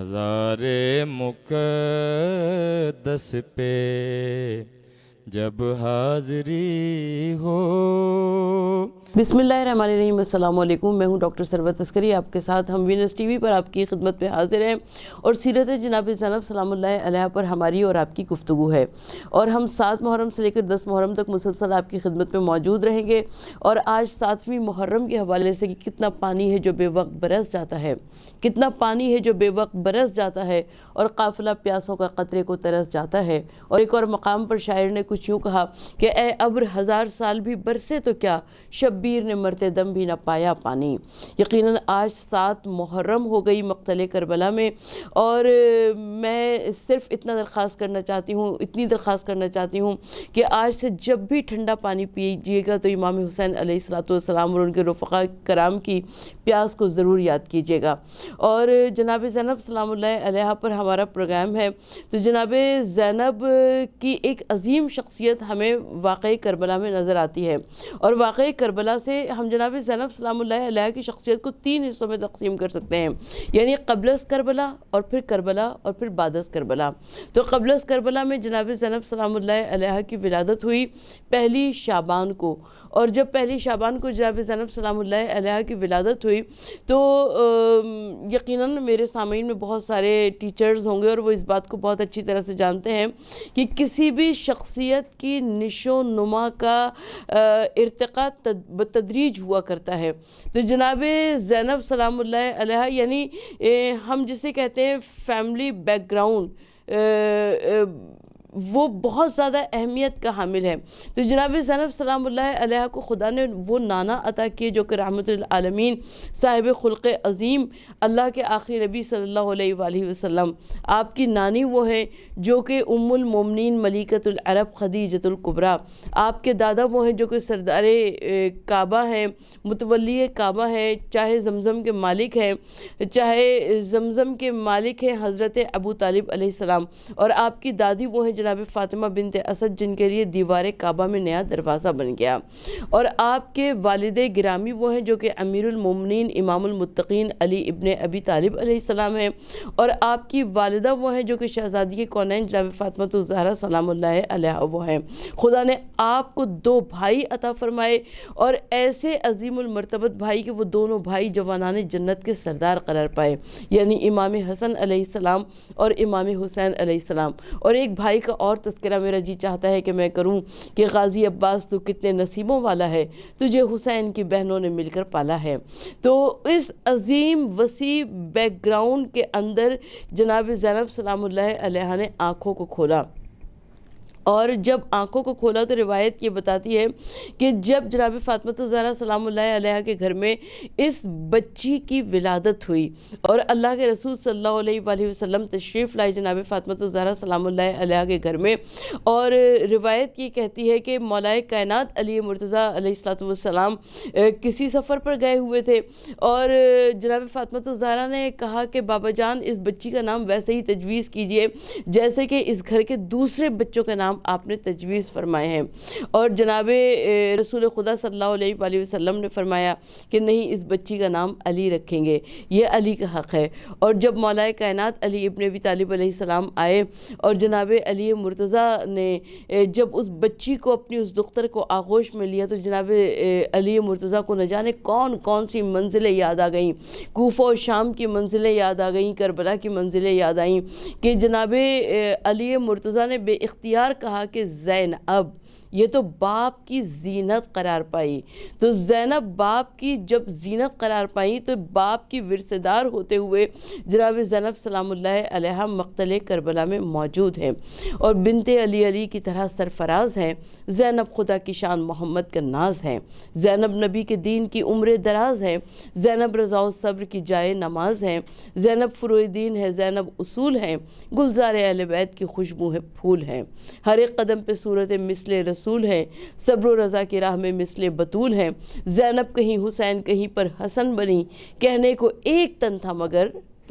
مزار مقدس پہ جب حاضری ہو۔ بسم اللہ الرحمن الرحیم۔ السلام علیکم، میں ہوں ڈاکٹر ثروت عسکری، آپ کے ساتھ ہم وینس ٹی وی پر آپ کی خدمت میں حاضر ہیں اور سیرت جناب زینب سلام اللہ علیہ پر ہماری اور آپ کی گفتگو ہے، اور ہم 7 محرم سے لے کر 10 محرم تک مسلسل آپ کی خدمت میں موجود رہیں گے۔ اور آج 7ویں محرم کے حوالے سے کہ کتنا پانی ہے جو بے وقت برس جاتا ہے، کتنا پانی ہے جو بے وقت برس جاتا ہے اور قافلہ پیاسوں کا قطرے کو ترس جاتا ہے۔ اور ایک اور مقام پر شاعر نے کچھ یوں کہا کہ اے ابر 1000 سال بھی برسے تو کیا، شبیر نے مرتے دم بھی نہ پایا پانی۔ یقیناً آج 7 محرم ہو گئی مقتل کربلا میں، اور میں صرف اتنی درخواست کرنا چاہتی ہوں کہ آج سے جب بھی ٹھنڈا پانی پیجیے گا تو امام حسین علیہ السلام اور ان کے رفقاء کرام کی پیاس کو ضرور یاد کیجیے گا۔ اور جناب زینب سلام اللہ علیہ پر ہمارا پروگرام ہے، تو جناب زینب کی ایک عظیم شخصیت ہمیں واقعی کربلا میں نظر آتی ہے، اور واقعی کربلا سے ہم جناب زینب سلام اللہ علیہ کی شخصیت کو 3 حصوں میں تقسیم کر سکتے ہیں، یعنی قبل از کربلا اور پھر کربلا اور پھر بعد از کربلا۔ تو قبل از کربلا میں جناب زینب سلام اللہ علیہ کی ولادت ہوئی 1 شعبان کو، اور جب 1 شعبان کو جناب زینب سلام اللہ علیہ کی ولادت ہوئی تو یقیناً میرے سامعین میں بہت سارے ٹیچرز ہوں گے اور وہ اس بات کو بہت اچھی طرح سے جانتے ہیں کہ کسی بھی شخصیت کی نشو نما کا ارتقاء بتدریج ہوا کرتا ہے۔ تو جناب زینب سلام اللہ علیہ یعنی ہم جسے کہتے ہیں فیملی بیک گراؤنڈ، وہ بہت زیادہ اہمیت کا حامل ہے۔ تو جناب زینب سلام اللہ علیہ کو خدا نے وہ نانا عطا کیے جو کہ رحمت للعالمین، صاحب خلق عظیم، اللہ کے آخری نبی صلی اللہ علیہ وآلہ وسلم، آپ کی نانی وہ ہیں جو کہ ام المومنین ملیکۃ العرب خدیجۃ الکبریٰ، آپ کے دادا وہ ہیں جو کہ سردار کعبہ ہیں، متولی کعبہ ہیں، چاہے زمزم کے مالک ہیں حضرت ابو طالب علیہ السلام، اور آپ کی دادی وہ ہیں جناب فاطمہ بنت اسد جن کے لیے دیوار کعبہ میں نیا دروازہ بن گیا، اور آپ کے والد گرامی وہ ہیں جو کہ امیر المومنین امام المتقین علی ابن ابی طالب علیہ السلام ہیں، اور آپ کی والدہ وہ ہیں جو کہ شہزادی کونین جناب فاطمہ الزہرا سلام اللہ علیہ وہ ہیں۔ خدا نے آپ کو 2 بھائی عطا فرمائے، اور ایسے عظیم المرتبت بھائی کہ وہ دونوں بھائی جوانان جنت کے سردار قرار پائے، یعنی امام حسن علیہ السلام اور امام حسین علیہ السلام۔ اور ایک بھائی کا اور تذکرہ میرا جی چاہتا ہے کہ میں کروں کہ غازی عباس تو کتنے نصیبوں والا ہے، تجھے حسین کی بہنوں نے مل کر پالا ہے۔ تو اس عظیم وسیع بیک گراؤنڈ کے اندر جناب زینب سلام اللہ علیہ نے آنکھوں کو کھولا، اور جب آنکھوں کو کھولا تو روایت یہ بتاتی ہے کہ جب جناب فاطمہ الزہرا سلام اللہ علیہ کے گھر میں اس بچی کی ولادت ہوئی اور اللہ کے رسول صلی اللہ علیہ وآلہ وسلم تشریف لائے جناب فاطمہ الزہرا سلام اللہ علیہ کے گھر میں، اور روایت یہ کہتی ہے کہ مولا کائنات علی مرتضیٰ علیہ السلام کسی سفر پر گئے ہوئے تھے، اور جناب فاطمہ الزہرا نے کہا کہ بابا جان اس بچی کا نام ویسے ہی تجویز کیجئے جیسے کہ اس گھر کے دوسرے بچوں کے نام آپ نے تجویز فرمائے ہیں، اور جناب رسول خدا صلی اللہ علیہ وآلہ وسلم نے فرمایا کہ نہیں، اس بچی کا نام علی رکھیں گے، یہ علی کا حق ہے۔ اور جب مولا کائنات علی ابن ابی طالب علیہ السلام آئے اور جناب علی مرتضیٰ نے جب اس بچی کو اپنی اس دختر کو آغوش میں لیا تو جناب علی مرتضیٰ کو نہ جانے کون سی منزلیں یاد آ گئیں، کوفہ و شام کی منزلیں یاد آ گئیں، کربلا کی منزلیں یاد آئیں، کہ جناب علی مرتضیٰ نے بے اختیار کہا کہ زینب یہ تو باپ کی زینت قرار پائی۔ تو زینب باپ کی جب زینت قرار پائی تو باپ کی ورثہ دار ہوتے ہوئے جناب زینب سلام اللہ علیہ مقتل کربلا میں موجود ہیں، اور بنت علی کی طرح سرفراز ہیں۔ زینب خدا کی شان محمد کا ناز ہیں، زینب نبی کے دین کی عمر دراز ہیں، زینب رضا و صبر کی جائے نماز ہیں، زینب فروع دین ہے، زینب اصول ہیں، گلزار اہل بیت کی خوشبو ہے پھول ہیں، ہر ایک قدم پہ صورت مثل رسول ہیں، صبر و رضا کی راہ میں مثل بطول ہیں، زینب کہیں حسین کہیں پر حسن بنی، کہنے کو ایک تن تھا مگر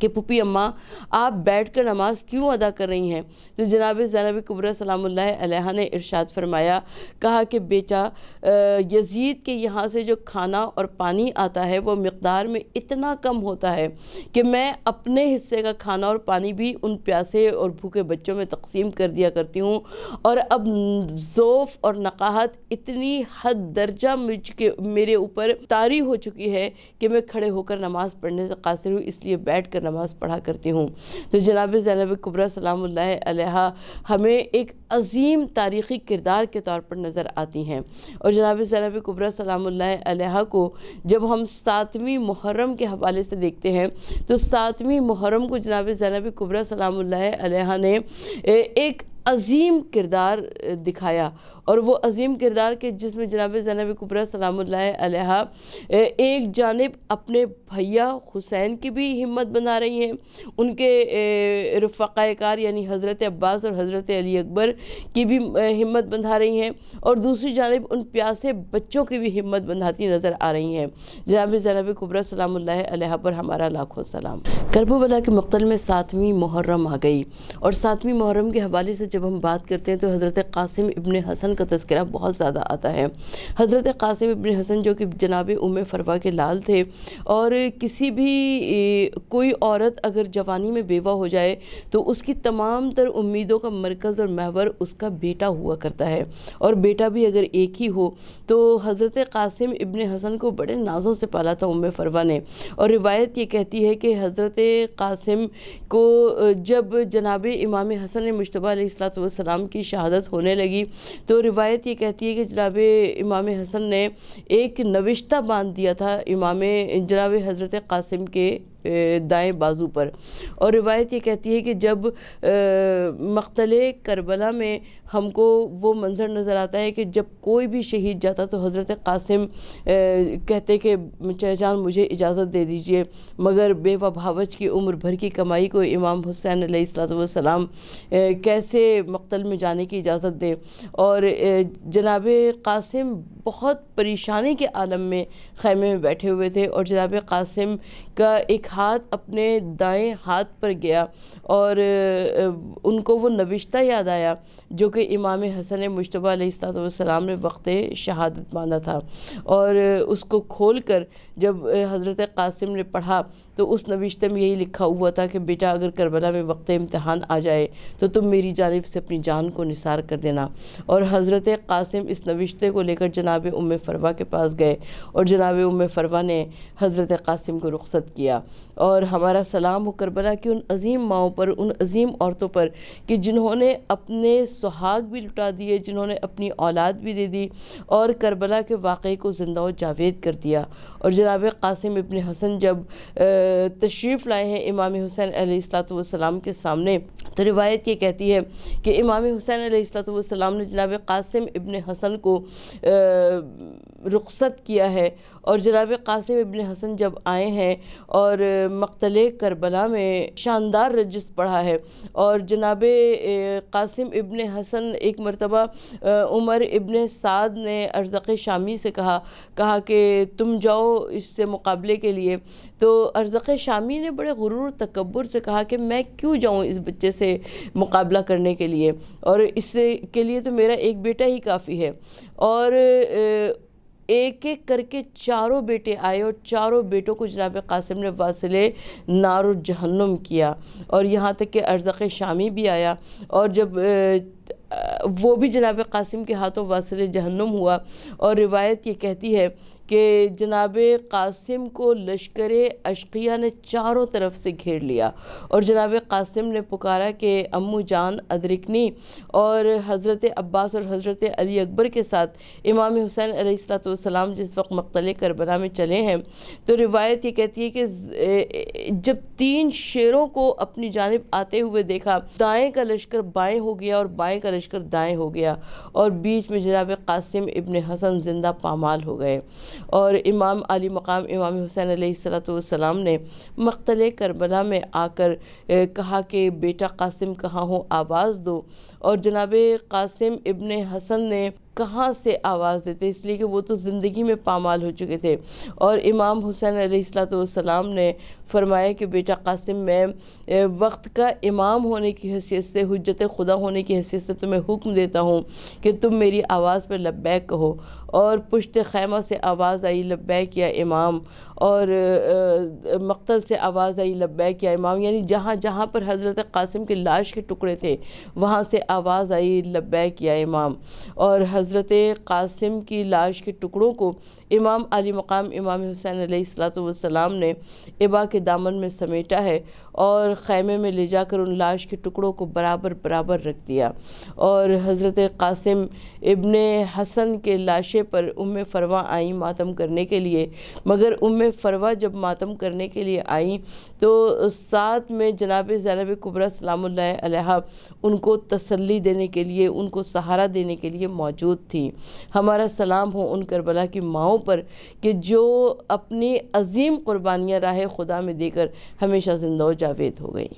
کہ پھوپھی اماں آپ بیٹھ کر نماز کیوں ادا کر رہی ہیں؟ تو جناب زینب کبریٰ سلام اللہ علیہا نے ارشاد فرمایا، کہا کہ بیٹا یزید کے یہاں سے جو کھانا اور پانی آتا ہے وہ مقدار میں اتنا کم ہوتا ہے کہ میں اپنے حصے کا کھانا اور پانی بھی ان پیاسے اور بھوکے بچوں میں تقسیم کر دیا کرتی ہوں، اور اب ذوف اور نقاہت اتنی حد درجہ میرے اوپر طاری ہو چکی ہے کہ میں کھڑے ہو کر نماز پڑھنے سے قاصر ہوں، اس لیے بیٹھ کر نماز پڑھا کرتی ہوں۔ تو جناب زینب کبریٰ سلام اللہ علیہا ہمیں ایک عظیم تاریخی کردار کے طور پر نظر آتی ہیں، اور جناب زینب کبریٰ سلام اللہ علیہا کو جب ہم 7ویں محرم کے حوالے سے دیکھتے ہیں تو 7ویں محرم کو جناب زینب کبریٰ سلام اللہ علیہا نے ایک عظیم کردار دکھایا، اور وہ عظیم کردار کے جس میں جناب زینب کبریٰ سلام اللہ علیہا ایک جانب اپنے بھیا حسین کی بھی ہمت بنا رہی ہیں، ان کے رفقائے کار یعنی حضرت عباس اور حضرت علی اکبر کی بھی ہمت بندھا رہی ہیں، اور دوسری جانب ان پیاسے بچوں کی بھی ہمت بندھاتی نظر آ رہی ہیں۔ جناب زینب کبریٰ سلام اللہ علیہا پر ہمارا لاکھوں سلام۔ کربلا کے مقتل میں 7ویں محرم آ گئی، اور 7ویں محرم کے حوالے سے جب ہم بات کرتے ہیں تو حضرت قاسم ابن حسن کا تذکرہ بہت زیادہ آتا ہے۔ حضرت قاسم ابن حسن جو کہ جناب ام فروا کے لال تھے، اور کسی بھی کوئی عورت اگر جوانی میں بیوہ ہو جائے تو اس کی تمام تر امیدوں کا مرکز اور محور اس کا بیٹا ہوا کرتا ہے، اور بیٹا بھی اگر ایک ہی ہو تو حضرت قاسم ابن حسن کو بڑے نازوں سے پالا تھا ام فروا نے، اور روایت یہ کہتی ہے کہ حضرت قاسم کو جب جناب امام حسن مجتبیٰ علیہ السلام کی شہادت ہونے لگی تو روایت یہ کہتی ہے کہ جناب امام حسن نے ایک نوشتہ باندھ دیا تھا جناب حضرت قاسم کے دائیں بازو پر، اور روایت یہ کہتی ہے کہ جب مقتل کربلا میں ہم کو وہ منظر نظر آتا ہے کہ جب کوئی بھی شہید جاتا تو حضرت قاسم کہتے کہ چچا جان مجھے اجازت دے دیجئے، مگر بیوہ بھاوچ کی عمر بھر کی کمائی کو امام حسین علیہ السلام کیسے مقتل میں جانے کی اجازت دے، اور جناب قاسم بہت پریشانی کے عالم میں خیمے میں بیٹھے ہوئے تھے، اور جناب قاسم کا ایک ہاتھ اپنے دائیں ہاتھ پر گیا، اور ان کو وہ نوشتہ یاد آیا جو کہ امام حسن مجتبیٰ علیہ السلام نے وقت شہادت باندھا تھا، اور اس کو کھول کر جب حضرت قاسم نے پڑھا تو اس نوشتے میں یہی لکھا ہوا تھا کہ بیٹا اگر کربلا میں وقت امتحان آ جائے تو تم میری جانب سے اپنی جان کو نثار کر دینا، اور حضرت قاسم اس نوشتے کو لے کر جناب ام فروا کے پاس گئے، اور جناب ام فروا نے حضرت قاسم کو رخصت کیا، اور ہمارا سلام ہو کربلا کی ان عظیم ماؤں پر، ان عظیم عورتوں پر کہ جنہوں نے اپنے سہاگ بھی لٹا دیے، جنہوں نے اپنی اولاد بھی دے دی، اور کربلا کے واقعے کو زندہ و جاوید کر دیا۔ اور جناب قاسم ابن حسن جب تشریف لائے ہیں امام حسین علیہ السلام کے سامنے تو روایت یہ کہتی ہے کہ امام حسین علیہ السلام نے جناب قاسم ابن حسن کو رخصت کیا ہے، اور جناب قاسم ابن حسن جب آئے ہیں اور مقتل کربلا میں شاندار رجس پڑھا ہے، اور جناب قاسم ابن حسن ایک مرتبہ عمر ابن سعد نے ارزق شامی سے کہا کہ تم جاؤ اس سے مقابلے کے لیے، تو ارزق شامی نے بڑے غرور تکبر سے کہا کہ میں کیوں جاؤں اس بچے سے مقابلہ کرنے کے لیے، اور اس کے لیے تو میرا ایک بیٹا ہی کافی ہے، اور ایک ایک کر کے چاروں بیٹے آئے، اور چاروں بیٹوں کو جناب قاسم نے واصل نار و جہنم کیا، اور یہاں تک کہ ارزق شامی بھی آیا، اور جب وہ بھی جناب قاسم کے ہاتھوں واصل جہنم ہوا، اور روایت یہ کہتی ہے کہ جناب قاسم کو لشکر اشقیہ نے چاروں طرف سے گھیر لیا، اور جناب قاسم نے پکارا کہ امو جان ادرکنی، اور حضرت عباس اور حضرت علی اکبر کے ساتھ امام حسین علیہ السلام جس وقت مقتل کربلا میں چلے ہیں تو روایت یہ کہتی ہے کہ جب 3 شیروں کو اپنی جانب آتے ہوئے دیکھا، دائیں کا لشکر بائیں ہو گیا اور بائیں کا لشکر دائیں ہو گیا، اور بیچ میں جناب قاسم ابن حسن زندہ پامال ہو گئے، اور امام علی مقام امام حسین علیہ السلام نے مقتل کربلا میں آ کر کہا کہ بیٹا قاسم کہاں ہو، آواز دو، اور جناب قاسم ابن حسن نے کہاں سے آواز دیتے، اس لیے کہ وہ تو زندگی میں پامال ہو چکے تھے۔ اور امام حسین علیہ السلام نے فرمایا کہ بیٹا قاسم، میں وقت کا امام ہونے کی حیثیت سے، حجت خدا ہونے کی حیثیت سے تمہیں حکم دیتا ہوں کہ تم میری آواز پر لبیک کہو۔ اور پشت خیمہ سے آواز آئی لبیک یا امام، اور مقتل سے آواز آئی لبیک یا امام، یعنی جہاں جہاں پر حضرت قاسم کے لاش کے ٹکڑے تھے وہاں سے آواز آئی لبیک یا امام۔ اور حضرت قاسم کی لاش کے ٹکڑوں کو امام علی مقام امام حسین علیہ السلام نے ابا کے دامن میں سمیٹا ہے اور خیمے میں لے جا کر ان لاش کے ٹکڑوں کو برابر برابر رکھ دیا۔ اور حضرت قاسم ابن حسن کے لاشے پر ام فروہ آئیں ماتم کرنے کے لیے، مگر ام فروہ جب ماتم کرنے کے لیے آئیں تو ساتھ میں جناب زینب کبریٰ سلام اللہ علیہا ان کو تسلی دینے کے لیے، ان کو سہارا دینے کے لیے موجود تھی۔ ہمارا سلام ہو ان کربلا کی ماؤں پر کہ جو اپنی عظیم قربانیاں راہ خدا میں دے کر ہمیشہ زندہ و جاوید ہو گئی۔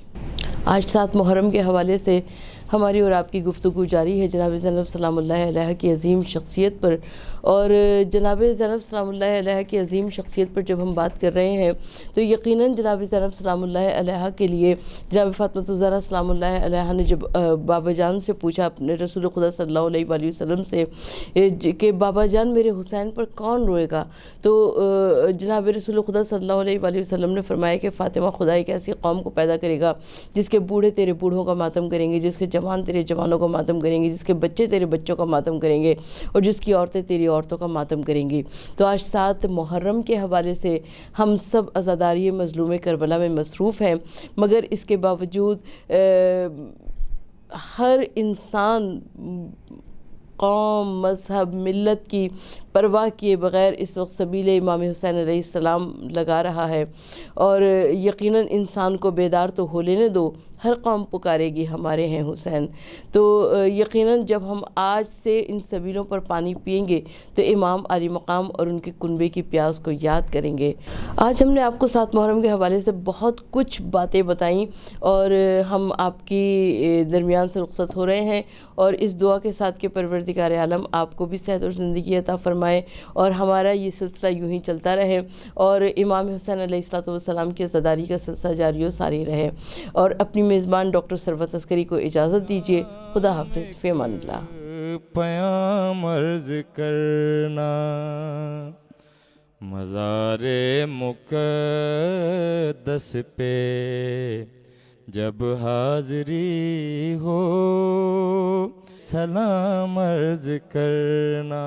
آج 7 محرم کے حوالے سے ہماری اور آپ کی گفتگو جاری ہے جناب زینب سلام اللہ علیہ کی عظیم شخصیت پر۔ اور جناب زینب سلام اللہ علیہ کی عظیم شخصیت پر جب ہم بات کر رہے ہیں تو یقیناً جناب زینب سلام اللہ علیہ کے لیے جناب فاطمہ الزہرا سلام اللہ علیہ نے جب بابا جان سے پوچھا، اپنے رسول خدا صلی اللہ علیہ وآلہ وسلم سے کہ بابا جان میرے حسین پر کون روئے گا، تو جناب رسول خدا صلی اللہ علیہ وآلہ وسلم نے فرمایا کہ فاطمہ، خدا ایک ایسی قوم کو پیدا کرے گا جس کے بوڑھے تیرے بوڑھوں کا ماتم کریں گے، جس کے جوان تیرے جوانوں کا ماتم کریں گے، جس کے بچے تیرے بچوں کا ماتم کریں گے، اور جس کی عورتیں تیری عورتوں کا ماتم کریں گی۔ تو آج 7 محرم کے حوالے سے ہم سب عزاداری مظلوم کربلا میں مصروف ہیں، مگر اس کے باوجود ہر انسان قوم، مذہب، ملت کی پرواہ کیے بغیر اس وقت سبیل امام حسین علیہ السلام لگا رہا ہے، اور یقیناً انسان کو بیدار تو ہو لینے دو، ہر قوم پکارے گی ہمارے ہیں حسین۔ تو یقیناً جب ہم آج سے ان سبیلوں پر پانی پئیں گے تو امام علی مقام اور ان کے کنبے کی پیاس کو یاد کریں گے۔ آج ہم نے آپ کو 7 محرم کے حوالے سے بہت کچھ باتیں بتائیں، اور ہم آپ کی درمیان سے رخصت ہو رہے ہیں، اور اس دعا کے ساتھ کہ پروردگار عالم آپ کو بھی صحت اور زندگی عطا فرمائے، اور ہمارا یہ سلسلہ یوں ہی چلتا رہے، اور امام حسین علیہ السلام کی عزاداری کا سلسلہ جاری و ساری رہے۔ اور اپنی میزبان ڈاکٹر ثروت عسکری کو اجازت دیجیے۔ خدا حافظ، فی امان اللہ۔ پیام عرض کرنا مزار مقدس پہ جب حاضری ہو، سلام عرض کرنا۔